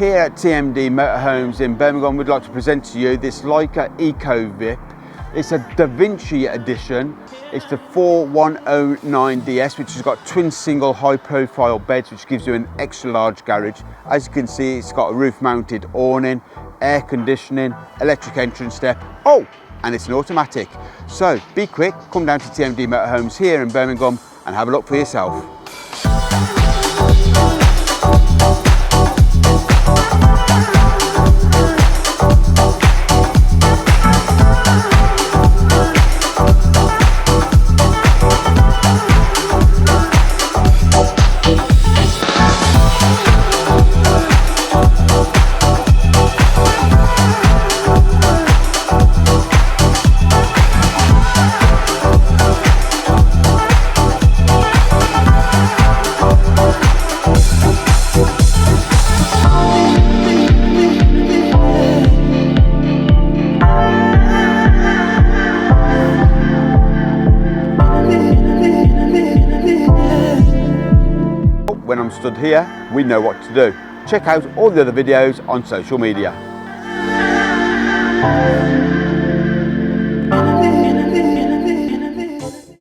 Here at TMD Motorhomes in Birmingham, we'd like to present to you this Laika Ecovip. It's a Davinci Edition. It's the 4109DS, which has got twin single high profile beds, which gives you an extra large garage. As you can see, it's got a roof mounted awning, air conditioning, electric entrance step. Oh, and it's an automatic. So be quick, come down to TMD Motorhomes here in Birmingham and have a look for yourself. When I'm stood here, we know what to do. Check out all the other videos on social media.